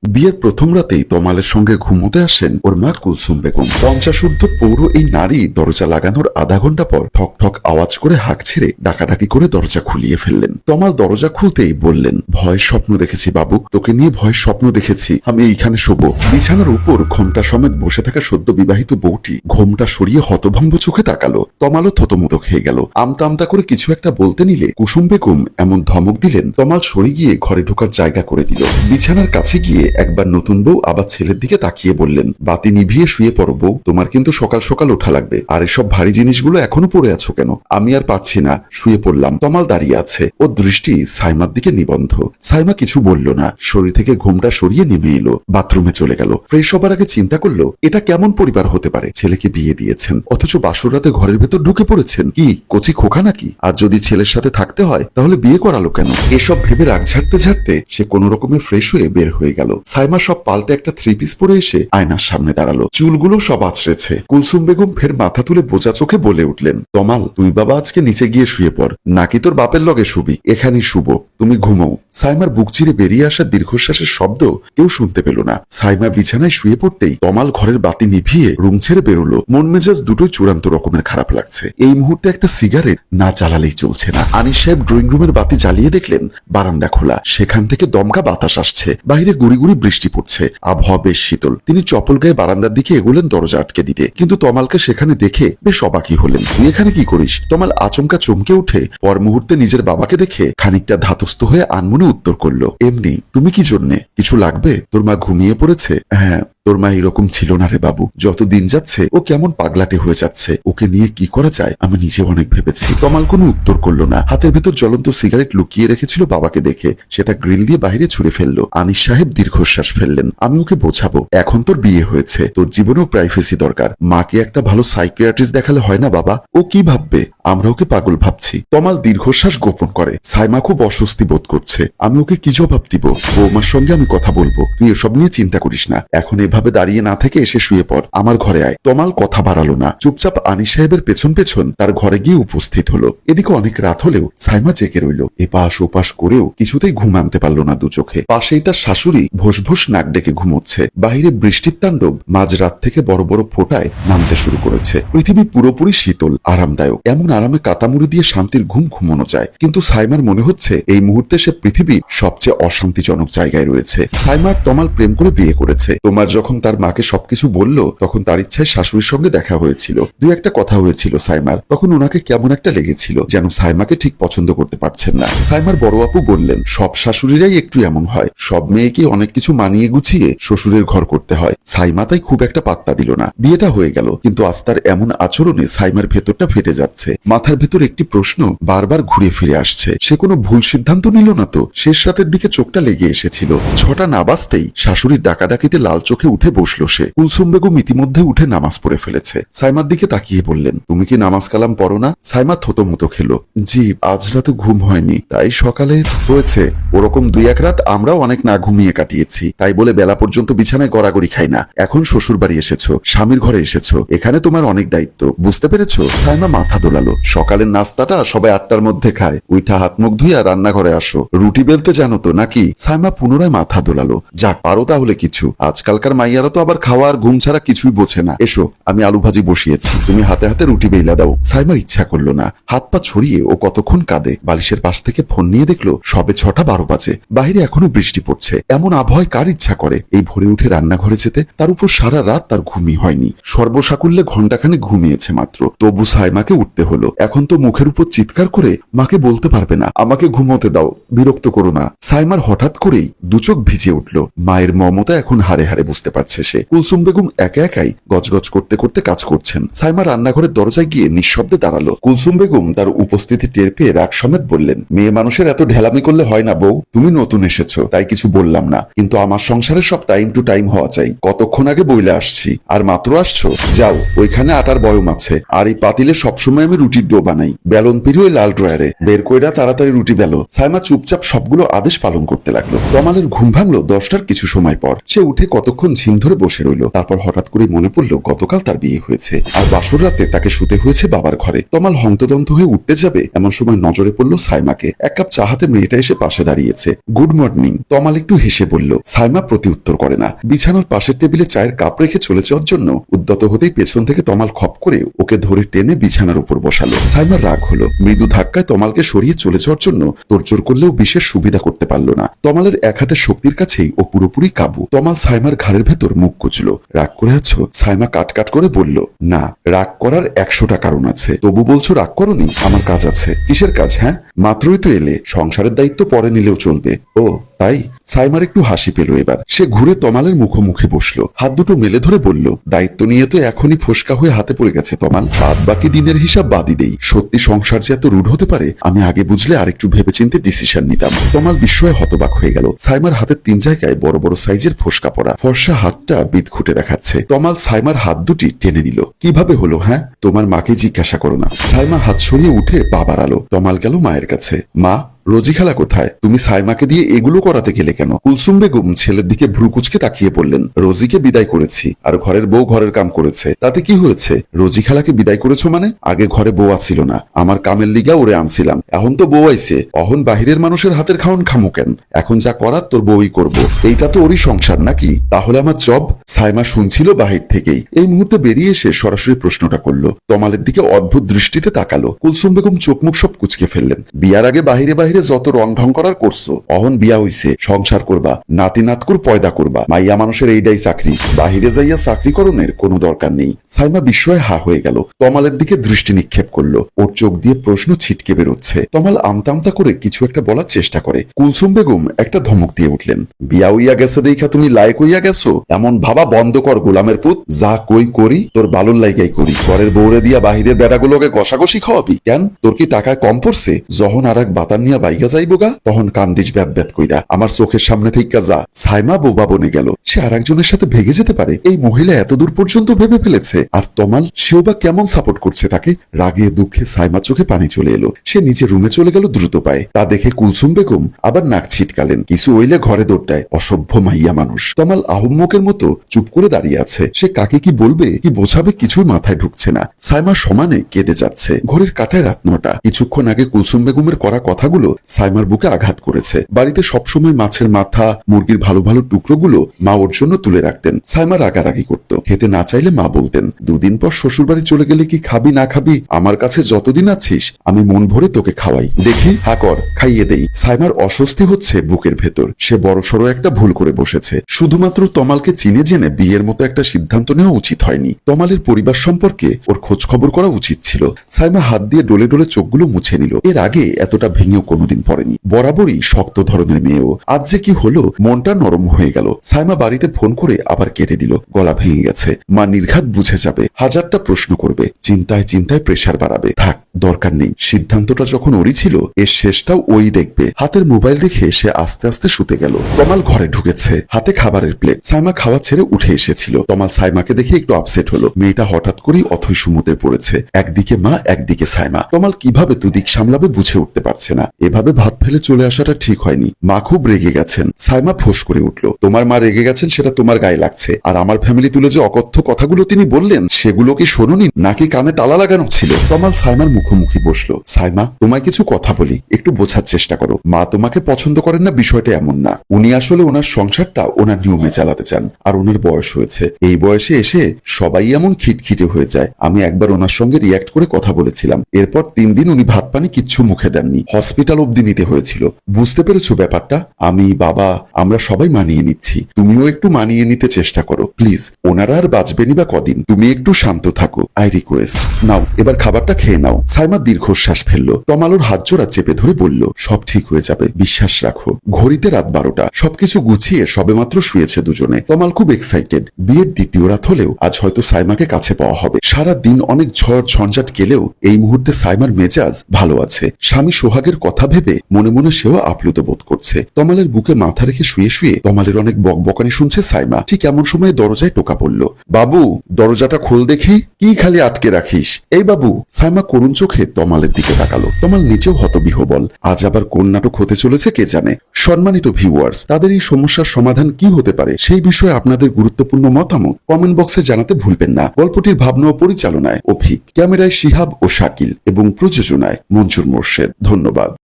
বিয়ের প্রথম রাতেই তমালের সঙ্গে ঘুমোতে আসেন ওর মা কুলসুম বেগম। 50 পৌর এই নারী দরজা লাগানোর আধা ঘন্টা পর ঠক ঠক আওয়াজ করে হাঁক ছেড়ে ডাকাডাকি করে দরজা খুলিয়ে ফেললেন। তমাল দরজা খুলতেই বললেন, ভয়ের স্বপ্ন দেখেছি বাবু, তোকে নিয়ে ভয়ের স্বপ্ন দেখেছি। আমি এইখানে শোবো। বিছানার উপর ঘোমটা সমেত বসে থাকা সদ্য বিবাহিত বউটি ঘোমটা সরিয়ে হতভম্ব চোখে তাকালো। তমালও থতমত খেয়ে গেল। আমতা আমতা করে কিছু একটা বলতে নিলে কুসুম বেগম এমন ধমক দিলেন, তমাল সরে গিয়ে ঘরে ঢোকার জায়গা করে দিল। বিছানার কাছে গিয়ে একবার নতুন বউ আবার ছেলের দিকে তাকিয়ে বললেন, বাতি নিভিয়ে শুয়ে পড়ো বউ, তোমার কিন্তু সকাল সকাল ওঠা লাগবে। আর এসব ভারী জিনিসগুলো এখনো পড়ে আছো কেন? আমি আর পারছি না, শুয়ে পড়লাম। তমাল দাঁড়িয়ে আছে, ওর দৃষ্টি সাইমার দিকে নিবন্ধ। সাইমা কিছু বলল না, শরীর থেকে ঘোমটা সরিয়ে নেমে এলো, বাথরুমে চলে গেল। ফ্রেশ হবার আগে চিন্তা করলো, এটা কেমন পরিবার হতে পারে? ছেলেকে বিয়ে দিয়েছেন অথচ বাসর রাতে ঘরের ভেতর ঢুকে পড়েছেন। কি কচি খোকা নাকি? আর যদি ছেলের সাথে থাকতে হয় তাহলে বিয়ে করালো কেন? এসব ভেবে রাগ ঝাড়তে ঝাড়তে সে কোন রকমে ফ্রেশ হয়ে বের হয়ে গেল। সাইমা সব পাল্টে একটা 3 পিস পরে এসে আয়নার সামনে দাঁড়ালো। চুলগুলো সব আছড়েছে। কুলসুম বেগম ফের মাথা তুলে বোঝা চোখে বলে উঠলেন, তমাল তুই বাবা আজকে নিচে গিয়ে শুয়ে পড়, নাকি তোর বাপের লগে শুবি? এখানেই শুব, তুমি ঘুমো। সাইমার বুক চিরে বেরিয়ে আসা দীর্ঘশ্বাসের শব্দ কেউ শুনতে পেল না। সাইমা বিছানায় শুয়ে পড়তেই তমাল ঘরের বাতি নিভিয়ে রুম ছেড়ে বেরোলো। মন মেজাজ দুটোই চূড়ান্ত রকমের খারাপ লাগছে। এই মুহূর্তে একটা সিগারেট না জ্বালালেই চলছে না। আনিস সাহেব ড্রয়িং রুমের বাতি জ্বালিয়ে দেখলেন বারান্দা খোলা, সেখান থেকে দমকা বাতাস আসছে। বাইরে গুড়ি গুড়ি বৃষ্টি পড়ছে, আবহাওয়া বেশ শীতল। তিনি চপল গায়ে বারান্দার দিকে এগোলেন দরজা আটকে দিতে, কিন্তু তমালকে সেখানে দেখে বেশ অবাকই হলেন। তুই এখানে কি করিস? তমাল আচমকা চমকে উঠে পর মুহূর্তে নিজের বাবাকে দেখে খানিকটা ধাতস্থ হয়ে আনমনে উত্তর করলো, এমনি। তুমি কি জন্যে? কিছু লাগবে? তোর মা ঘুমিয়ে পড়েছে? হ্যাঁ, তোর মা এরকম ছিল না রে বাবু। যত দিন যাচ্ছে ও কেমন পাগলাটে হয়ে যাচ্ছে। ওকে নিয়ে কি করা যায় আমি নিজে অনেক ভেবেছি। তমাল কোনো উত্তর করলো না। হাতের ভেতর জ্বলন্ত সিগারেট লুকিয়ে রেখেছিল বাবাকে দেখে সেটা গ্রিল দিয়ে বাইরে ছুড়ে ফেললো। আনিস সাহেব দীর্ঘশ্বাস ফেললেন, আমি ওকে বোঝাবো, এখন তোর বিয়ে হয়েছে, তোর জীবনেও প্রাইভেসি দরকার। মাকে একটা ভালো সাইকিয়াট্রিস্ট দেখালে হয় না বাবা? ও কি ভাববে? আমরা ওকে পাগল ভাবছি। তমাল দীর্ঘশ্বাস গোপন করে। সাইমা খুব অস্বস্তি বোধ করছে। আমি ওকে কি জবাব দিব? বৌমার সঙ্গে আমি কথা বলবো, তুই এসব নিয়ে চিন্তা করিস না। এখন এভাবে দাঁড়িয়ে না থেকে এসে শুয়ে পড়, আমার ঘরে আয়। তমাল কথা বাড়ালো না, চুপচাপ আনিস সাহেবের পেছন পেছন তার ঘরে গিয়ে উপস্থিত হলো। এদিকে অনেক রাত হলেও সাইমা জেগে রইল। এপাশ ওপাশ করেও কিছুতেই ঘুম আনতে পারলো না দু চোখে। পাশেই তার শাশুড়ি ভোস ভোস নাক ডেকে ঘুমোচ্ছে। বাহিরে বৃষ্টির তাণ্ডব মাঝরাত থেকে বড় বড় ফোঁটায় নামতে শুরু করেছে। পৃথিবী পুরোপুরি শীতল, আরামদায়ক। এমন আরামে কাতামুড়ি দিয়ে শান্তির ঘুম ঘুমানো যায়, কিন্তু সাইমার মনে হচ্ছে এই মুহূর্তে সে পৃথিবীর সবচেয়ে অশান্তিজনক জায়গায় রয়েছে। সাইমার তমাল প্রেম করে বিয়ে করেছে। তোমার যখন তার মাকে সবকিছু বলল তখন তার ইচ্ছায় শাশুড়ির সঙ্গে দেখা হয়েছিল। দুই একটা কথা হয়েছিল সাইমার। তখন ওনাকে কেমন একটা লেগেছিল, যেন সাইমাকে ঠিক পছন্দ করতে পারছেন না। সাইমার বড় আপু বললেন, সব শাশুড়িরাই একটু এমন হয়, সব মেয়েকে অনেক কিছু মানিয়ে গুছিয়ে শ্বশুরের ঘর করতে হয়। সাইমা তাই খুব একটা পাত্তা দিল না। বিয়েটা হয়ে গেল, কিন্তু আজ তার এমন আচরণে সাইমার ভেতরটা ফেটে যাচ্ছে। মাথার ভেতর একটি প্রশ্ন বারবার ঘুরে ফিরে আসছে, সে কোনো ভুল সিদ্ধান্ত নিল না তো? শেষ রাতের দিকে চোখটা লেগে এসেছিল। 6টা না বাজতেই শাশুড়ির ডাকাডাকিতে লাল চোখে উঠে বসলো সে। কুলসুম বেগম ইতিমধ্যে উঠে নামাজ পড়ে ফেলেছে। সাইমার দিকে তাকিয়ে বললেন, তুমি কি নামাজ কালাম পড়ো না? সাইমা থতমত খেলো, জি আজ রাতে ঘুম হয়নি, তাই সকালে হয়েছে। ওরকম 2-1 রাত আমরাও অনেক না ঘুমিয়ে কাটিয়েছি, তাই বলে বেলা পর্যন্ত বিছানায় গড়াগড়ি খাই না। এখন শ্বশুর বাড়ি এসেছো, স্বামীর ঘরে এসেছো, এখানে তোমার অনেক দায়িত্ব, বুঝতে পেরেছো? সাইমা মাথা দোলালো। সকালের নাস্তাটা সবাই 8টার মধ্যে খায়, উইঠা হাত মুখ ধুইয়া রান্নাঘরে আসো। রুটি বেলতে জানো তো নাকি? সাইমা পুনরায় মাথা দোলালো। যাক, পারো তাহলে কিছু। আজকালকার মাইয়ারা তো আবার খাওয়া আর ঘুম ছাড়া কিছুই বোঝে না। এসো, আমি আলু ভাজি বসিয়েছি, তুমি হাতে হাতে রুটি বেলা দাও। সাইমার ইচ্ছা করলো না। হাত পা ছড়িয়ে ও কতক্ষণ কাঁদে। বালিশের পাশ থেকে ফোন নিয়ে দেখলো সবে 6টা 12 বাজে। বাহিরে এখনো বৃষ্টি পড়ছে। এমন আবহাওয়ায় কার ইচ্ছা করে এই ভোরে উঠে রান্নাঘরে যেতে? তার উপর সারা রাত তার ঘুমই হয়নি। সর্বসাকুল্যে ঘন্টাখানে ঘুমিয়েছে মাত্র। তবু সাইমাকে উঠতে হলো। এখন তো মুখের উপর চিৎকার করে মাকে বলতে পারবে না, আমাকে ঘুমোতে দাও, বিরক্ত করো না। সাইমার হঠাৎ করেই দুচোখ ভিজে উঠলো। মায়ের মমতা এখন হাড়ে হাড়ে বুঝতে পারছে সে। কুলসুম বেগম একা একাই গজগজ করতে করতে কাজ করছেন। সাইমা রান্নাঘরের দরজায় গিয়ে নিঃশব্দে দাঁড়ালো। কুলসুম বেগম তার উপস্থিতি টের পেয়ে রাগ সমেত বললেন, মেয়ে মানুষের এত ঢেলামি করলে হয় না বউ। তুমি নতুন এসেছো তাই কিছু বললাম না, কিন্তু আমার সংসারে সব টাইম টু টাইম হওয়া চাই। কতক্ষণ আগে বইলে আসছি, আর মাত্র আসছো? যাও, ওইখানে আটার বয়ম আছে, আর এই পাতিলে সবসময় আমি রুটি রুটির ডো বানাই, বেলন পেরিয়ে লাল ড্রয়ারে বের কইরা তাড়াতাড়ি রুটি বেলো। সাইমা চুপচাপ সবগুলো আদেশ পালন করতে লাগলো। তমালের ঘুম ভাঙলো 10টার কিছু সময় পর। সে উঠে কতক্ষণ ঝিম ধরে বসে রইল। তারপর হঠাৎ করে মনে পড়লো গতকাল তার বিয়ে হয়েছে, আর বাসর রাতে তাকে শুতে হয়েছে বাবার ঘরে। তমাল হন্তদন্ত হয়ে উঠতে যাবে এমন সময় নজরে পড়লো সাইমাকে। এক কাপ চা হাতে মেয়েটা এসে পাশে দাঁড়িয়েছে। Good morning. তমাল একটু হেসে বলল। সাইমা প্রতি উত্তর করে না। বিছানার পাশের টেবিলে চায়ের কাপ রেখে চলে যাওয়ার জন্য উদ্যত হতেই পেছন থেকে তমাল খপ করে ওকে ধরে টেনে বিছানার উপর বসালো। সাইমার রাগ হলো। মৃদু ধাক্কায় তমালকে সরিয়ে চলে যাওয়ার জন্য তোড়জোড় করলেও বিশেষ সুবিধা করতে পারলো না। তমালের এক হাতের শক্তির কাছেই ও পুরোপুরি কাবু। তমাল সাইমার ঘাড়ের ভেতর মুখ কুচলো। রাগ করে আছো? সাইমা কাট করে বলল। না, রাগ করার 100টা কারণ আছে। তবু বলছো রাগ করনি? আমার কাজ আছে। কিসের কাজ? হ্যাঁ, মাত্রই তো এলে। সংসারের দায়িত্ব পরে নিলেও চলবে। ও তাই? সাইমার একটু হাসি পেল এবার। সে ঘুরে তমালের মুখোমুখি বসলো। হাত দুটো মেলে ধরে বলল, দায়িত্ব নিয়ে তো এখনই ফোসকা হয়ে হাতে পড়ে গেছে তমাল। বাদ বাকি দিনের হিসাব বাদই দেই। সত্যি সংসার যে এত রুড হতে পারে আমি আগে বুঝলে আরেকটু ভেবেচিন্তে ডিসিশন নিতাম। তমাল বিস্ময়ে হতবাক হয়ে গেল। সাইমার হাতের 3 জায়গায় বড় বড় সাইজের ফোসকা পড়া। ফর্সা হাতটা বিদঘুটে দেখাচ্ছে। তমাল সাইমার হাত দুটি টেনে নিল। কিভাবে হলো? হ্যাঁ, তোমার মাকে জিজ্ঞাসা করো না। সাইমা হাত সরিয়ে উঠে পা বাড়ালো। তমাল গেল মায়ের কাছে। মা, রোজি খালা কোথায়? তুমি সাইমাকে দিয়ে এগুলো করাতে গেলে কেন? কুলসুম বেগম ছেলের দিকে ভ্রুকুচকে তাকিয়ে বললেন, রোজিকে বিদায় করেছি, আর ঘরের বউ ঘরের কাম করেছে, তাতে কি হয়েছে? রোজি খালাকে বিদায় করেছো মানে? আগে ঘরে বউ আছিল না, আমার কামের লিগা ওরে আনছিলাম। এখন তো বউ আইছে, অহন বাহিরের মানুষের হাতের খাওন খামু কেন? এখন যা করার তোর বউই করবো। এইটা তো ওরই সংসার নাকি? তাহলে আমার জব? সাইমা শুনছিল বাহির থেকেই। এই মুহূর্তে বেরিয়ে এসে সরাসরি প্রশ্নটা করলো। তমালের দিকে অদ্ভুত দৃষ্টিতে তাকালো। কুলসুম বেগম চোখ মুখ সব কুচকে ফেললেন। বিয়ার আগে বাহিরে যত রং ঢং করার করছো, অহন বিয়া হইছে, সংসার করবা, নাতি নাতকুর পয়দা করবা। মাইয়া মানুষের এইটাই চাকরি, বাহিরে যাইয়া চাকরি করণের কোনো দরকার নেই। সাইমা বিস্ময়ে হা হয়ে গেল। তমালের দিকে দৃষ্টি নিক্ষেপ করলো। ওর চোখ দিয়ে প্রশ্ন ছিটকে বেরোচ্ছে। তমাল আমতা আমতা করে কিছু একটা বলার চেষ্টা করে। কুলসুম বেগম একটা ধমক দিয়ে উঠলেন। বিয়া হইয়া গেছে দেখা তুমি লায়ক হইয়া গেছো? এমন ভাবা বন্ধ কর গোলামের পুত। যা কই করি তোর বালুর লাইগাই করি। ঘরের বউরে দিয়া বাহিরের বেড়াগুলোকে ঘষাঘষি খাওয়াবি কেন? তোর কি টাকায় কম পড়ছে? যখন আর এক বাতান নিয়া বাইগা যাইব গা, তখন কান্দিস ব্যাত ব্যাত কইরা। আমার চোখের সামনে থেকে যা। সাইমা বোবা বনে গেল। সে আর একজনের সাথে ভেগে যেতে পারে, এই মহিলা এত দূর পর্যন্ত ভেবে ফেলেছে। আর তমাল, সেও বা কেমন সাপোর্ট করছে তাকে? রাগে দুঃখে সাইমা চোখে পানি চলে এলো। সে নিচে রুমে চলে গেল দ্রুত পায়ে। তা দেখে কুলসুম বেগম আবার নাক ছিটকালেন। কিছু হইলে ঘরে দৌড় দেয়, অসভ্য মাইয়া মানুষ। তমাল আহম্মকের মতো চুপ করে দাঁড়িয়ে আছে। সে কাকে কি বলবে কি বোঝাবে কিছুই মাথায় ঢুকছে না। সাইমা সমানে কেঁদে যাচ্ছে। ঘরের কাটায় রাত 9টা। কিছুক্ষণ আগে কুলসুম বেগমের করা কথাগুলো সাইমার বুকে আঘাত করেছে। বাড়িতে সবসময় মাছের মাথা, মুরগির ভালো ভালো টুকরোগুলো মা ওর জন্য তুলে রাখতেন। সাইমা রাগারাগি করত। খেতে না চাইলে মা বলতেন, 2 দিন পর শ্বশুর বাড়ি চলে গেলে কি খাবি না খাবি? আমার কাছে যতদিন আছিস আমি মন ভরে তোকে খাওয়াই। দেখি হা কর, খাইয়ে দেই। সাইমার অস্বস্তি হচ্ছে বুকের ভেতর। সে বড়সড় একটা ভুল করে বসেছে। শুধুমাত্র তমালকে চিনে জেনে বিয়ের মতো একটা সিদ্ধান্ত নেওয়া উচিত হয়নি। তমালের পরিবার সম্পর্কে ওর খোঁজ খবর করা উচিত ছিল। সাইমা হাত দিয়ে ডলে ডলে চোখগুলো মুছে নিল। এর আগে এতটা ভেঙেও কোনোদিন পড়েনি। বরাবরই শক্ত ধরনের মেয়েও। আজ যে কি হলো, মনটা নরম হয়ে গেল। সাইমা বাড়িতে ফোন করে আবার কেটে দিল। গলা ভেঙে গেছে। মা নির্ঘাত বুঝে যাবে, হাজারটা প্রশ্ন করবে, চিন্তায় চিন্তায় প্রেসার বাড়াবে। থাক, দরকার নেই। সিদ্ধান্তটা যখন ওরই ছিল, এর শেষটাও ওই দেখবে। হাতের মোবাইল রেখে সে আস্তে আস্তে শুতে গেল। তমাল ঘরে ঢুকেছে, হাতে খাবারের প্লেট। সাইমা খাওয়া ছেড়ে উঠে এসেছিল। তমাল সাইমাকে দেখে একটু আপসেট হলো। মেয়েটা হঠাৎ করেই অথৈ সুমুতে পড়েছে। একদিকে মা, একদিকে সাইমা। তমাল কিভাবে দুদিক সামলাবে বুঝে উঠতে পারছে না। এভাবে ভাত ফেলে চলে আসাটা ঠিক হয়নি। মা খুব রেগে গেছেন। সাইমা ফোঁস করে উঠল। তোমার মা রেগে গেছেন সেটা তোমার গায়ে লাগছে, আর আমার ফ্যামিলি তুলে যে অকথ্য কথাগুলো তিনি বললেন সেগুলো কি শোনোনি নাকি কানে তালা লাগানো ছিল? তমাল সাইমার মুখোমুখি বসলো। সাইমা, তোমায় কিছু কথা বলি, একটু বোঝার চেষ্টা করো। মা তোমাকে পছন্দ করেন না বিষয়টা এমন না। উনি আসলে ওনার সংসারটা ওনার নিয়মে চালাতে চান, আর ওনার বয়স হয়েছে। এই বয়সে এসে সবাই এমন খিটখিটে হয়ে যায়। আমি একবার ওনার সঙ্গে রিয়াক্ট করে কথা বলেছিলাম। এরপর 3 দিন উনি ভাত পানি কিচ্ছু মুখে দেননি। হসপিটাল অব্দি নিতে হয়েছিল। বুঝতে পেরেছো ব্যাপারটা? আমি, বাবা, আমরা সবাই মানিয়ে নিচ্ছি। তুমিও একটু মানিয়ে নিতে চেষ্টা করো প্লিজ। ওনারা আর বাঁচবেনি বা কদিন। তুমি একটু শান্ত থাকো, আই রিকোয়েস্ট। নাও এবার খাবারটা খেয়ে নাও। সাইমা দীর্ঘশ্বাস ফেললো। তমালোর হাত জোড়া চেপে ধরে বলল, সব ঠিক হয়ে যাবে, বিশ্বাস রাখো। ঘড়িতে রাত 12টা। সবকিছু গুছিয়ে সবেমাত্র শুয়েছে দুজনে। তমাল খুব এক্সাইটেড। বিয়ের দ্বিতীয় রাত হলেও আজ হয়তো সাইমাকে কাছে পাওয়া হবে। সারা দিন অনেক ঝড় ঝঞ্ঝাট গেলেও এই মুহূর্তে সাইমার মেজাজ ভালো আছে। স্বামী সোহাগের কথা ভেবে মনে মনে সেও আপ্লুত বোধ করছে। তমালের বুকে মাথা রেখে শুয়ে শুয়ে তমালের অনেক বকবকানি শুনছে সাইমা। ঠিক এমন সময় দরজায় টোকা পড়ল। বাবু, দরজাটা খোল দেখি। কি খালি আটকে রাখিস? এই বাবু। সাইমা করুণ চোখে তমালের দিকে তাকালো। তমাল নিচেও হতবিহ্বল। আজ আবার কোন নাটক হতে চলেছে কে জানে। সম্মানিত ভিউয়ার্স, তাদের এই সমস্যার সমাধান কি হতে পারে সেই বিষয়ে আপনাদের গুরুত্বপূর্ণ মতামত কমেন্ট বক্সে জানাতে ভুলবেন না। গল্পটির ভাবনা ও পরিচালনায় অভিক, ক্যামেরায় শিহাব ও শাকিল এবং প্রযোজনায় মঞ্জুর মোর্শেদ। ধন্যবাদ।